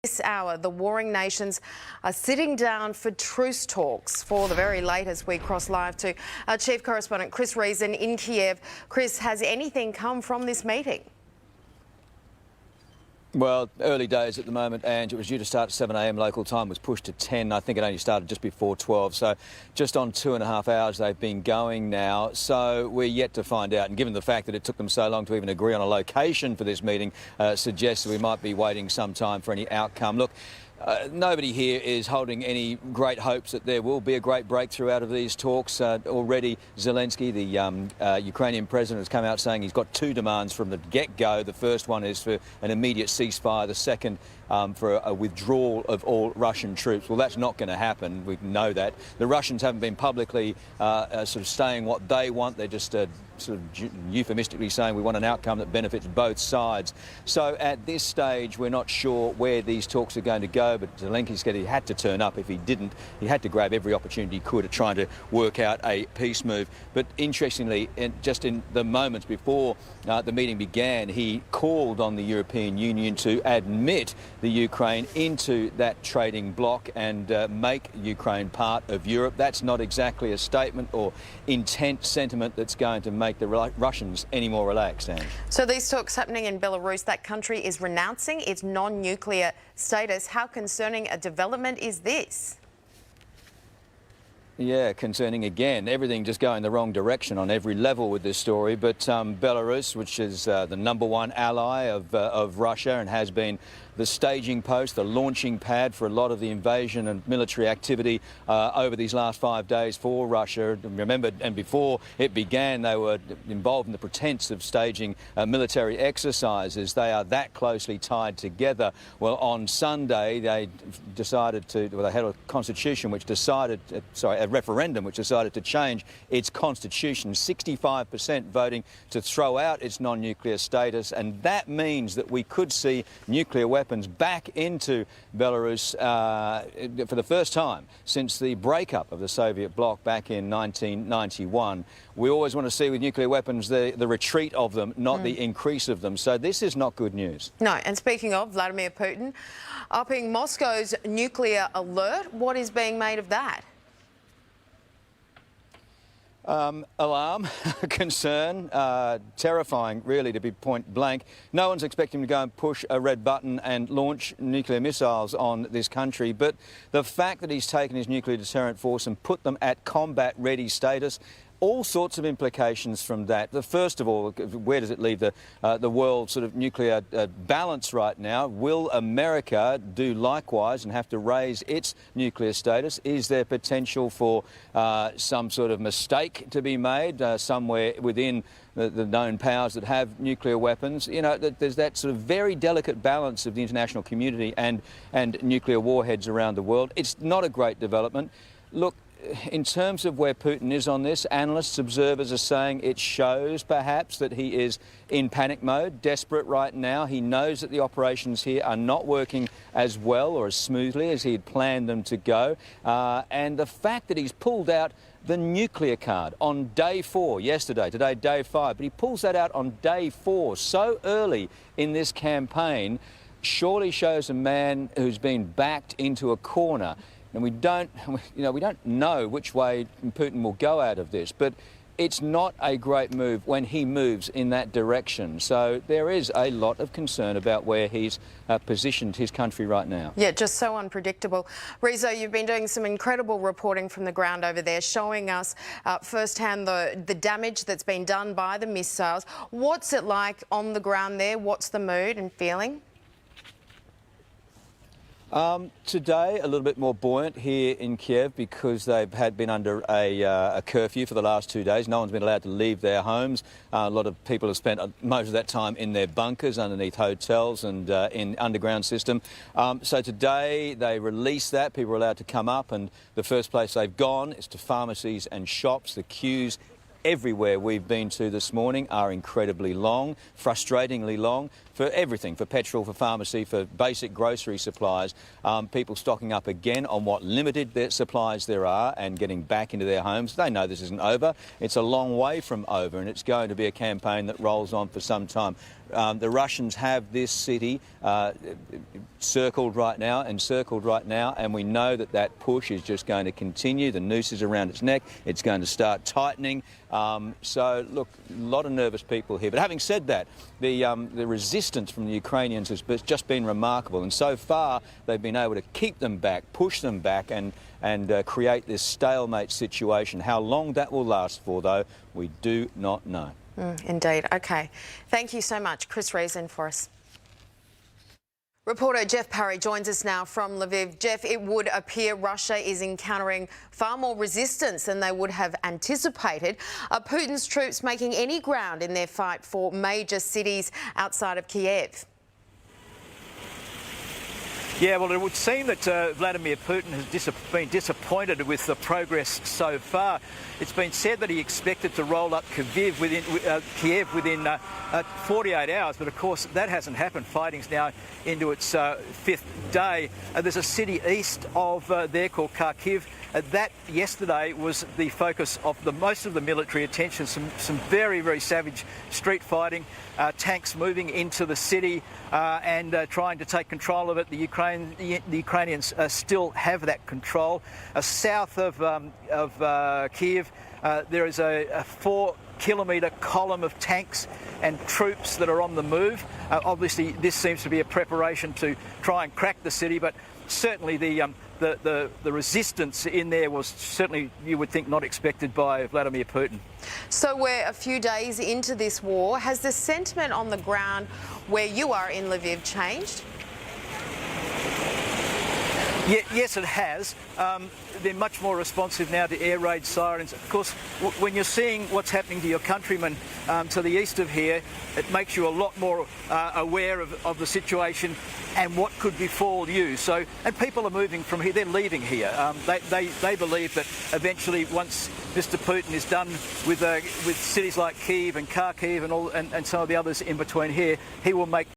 This hour, the warring nations are sitting down for truce talks. For the very latest, we cross live to our chief correspondent Chris Reason in Kiev. Chris, has anything come from this meeting? Well, early days at the moment, and it was due to start at 7 a.m. local time, was pushed to 10. I think it only started just before 12, so just on 2.5 hours they've been going now. So we're yet to find out, and given the fact that it took them so long to even agree on a location for this meeting, suggests that we might be waiting some time for any outcome. Look, nobody here is holding any great hopes that there will be a great breakthrough out of these talks. Already Zelensky, the Ukrainian president, has come out saying he's got two demands from the get-go. The first one is for an immediate ceasefire. The second for a withdrawal of all Russian troops. Well, that's not going to happen. We know that. The Russians haven't been publicly sort of saying what they want. They're just sort of euphemistically saying we want an outcome that benefits both sides. So at this stage, we're not sure where these talks are going to go, but Zelensky said he had to turn up. If he didn't, he had to grab every opportunity he could at trying to work out a peace move. But interestingly, just in the moments before the meeting began, he called on the European Union to admit the Ukraine into that trading bloc and make Ukraine part of Europe. That's not exactly a statement or intent sentiment that's going to make the Russians any more relaxed, Ange. So these talks happening in Belarus, that country is renouncing its non-nuclear status. How concerning a development is this? Yeah, concerning again. Everything just going the wrong direction on every level with this story. But Belarus, which is the #1 ally of Russia and has been the staging post, the launching pad for a lot of the invasion and military activity over these last 5 days for Russia. Remember, and before it began, they were involved in the pretense of staging military exercises. They are that closely tied together. Well, on Sunday, they decided to, well, they had a constitution which decided, a referendum which decided to change its constitution. 65% voting to throw out its non-nuclear status, and that means that we could see nuclear weapons back into Belarus for the first time since the breakup of the Soviet bloc back in 1991. We always want to see with nuclear weapons the retreat of them, not the increase of them. So this is not good news. No, and speaking of Vladimir Putin, upping Moscow's nuclear alert, what is being made of that? Alarm, concern, terrifying really, to be point blank. No one's expecting him to go and push a red button and launch nuclear missiles on this country, but the fact that he's taken his nuclear deterrent force and put them at combat ready status, all sorts of implications from that. First of all, where does it leave the world sort of nuclear balance right now? Will America do likewise and have to raise its nuclear status? Is there potential for some sort of mistake to be made somewhere within the known powers that have nuclear weapons? You know, there's that sort of very delicate balance of the international community and nuclear warheads around the world. It's not a great development. Look, in terms of where Putin is on this, analysts, observers are saying it shows perhaps that he is in panic mode, desperate right now. He knows that the operations here are not working as well or as smoothly as he had planned them to go. And the fact that he's pulled out the nuclear card on day 4, yesterday, today day 5, but he pulls that out on day 4 so early in this campaign, surely shows a man who's been backed into a corner. And we don't know which way Putin will go out of this, but it's not a great move when he moves in that direction. So there is a lot of concern about where he's positioned his country right now. Yeah, just so unpredictable. Rezo, you've been doing some incredible reporting from the ground over there, showing us firsthand the damage that's been done by the missiles. What's it like on the ground there? What's the mood and feeling? Today, a little bit more buoyant here in Kiev because they've been under a curfew for the last 2 days. No one's been allowed to leave their homes. A lot of people have spent most of that time in their bunkers underneath hotels and in underground system. So today they released that. People are allowed to come up, and the first place they've gone is to pharmacies and shops. The queues everywhere we've been to this morning are incredibly long, frustratingly long, for everything, for petrol, for pharmacy, for basic grocery supplies. People stocking up again on what limited supplies there are and getting back into their homes. They know this isn't over. It's a long way from over, and it's going to be a campaign that rolls on for some time. The Russians have this city circled right now, and we know that that push is just going to continue. The noose is around its neck. It's going to start tightening. So, look, a lot of nervous people here. But having said that, the resistance from the Ukrainians has just been remarkable, and so far they've been able to keep them back, push them back, and create this stalemate situation. How long that will last for, though, we do not know. Indeed. OK. Thank you so much. Chris Reason for us. Reporter Jeff Parry joins us now from Lviv. Jeff, it would appear Russia is encountering far more resistance than they would have anticipated. Are Putin's troops making any ground in their fight for major cities outside of Kiev? Yeah, well, it would seem that Vladimir Putin has been disappointed with the progress so far. It's been said that he expected to roll up Kiev within 48 hours, but of course that hasn't happened. Fighting's now into its fifth day. There's a city east of there called Kharkiv. That yesterday was the focus of most of the military attention. Some very, very savage street fighting, tanks moving into the city and trying to take control of it. The Ukrainians still have that control. South of Kiev, there is a 4-kilometre column of tanks and troops that are on the move. Obviously, this seems to be a preparation to try and crack the city, but certainly the resistance in there was certainly, you would think, not expected by Vladimir Putin. So we're a few days into this war. Has the sentiment on the ground where you are in Lviv changed? Yes, it has. They're much more responsive now to air raid sirens. Of course, when you're seeing what's happening to your countrymen to the east of here, it makes you a lot more aware of the situation and what could befall you. So, and people are moving from here. They're leaving here. They believe that eventually, once Mr. Putin is done with cities like Kyiv and Kharkiv and some of the others in between here, he will make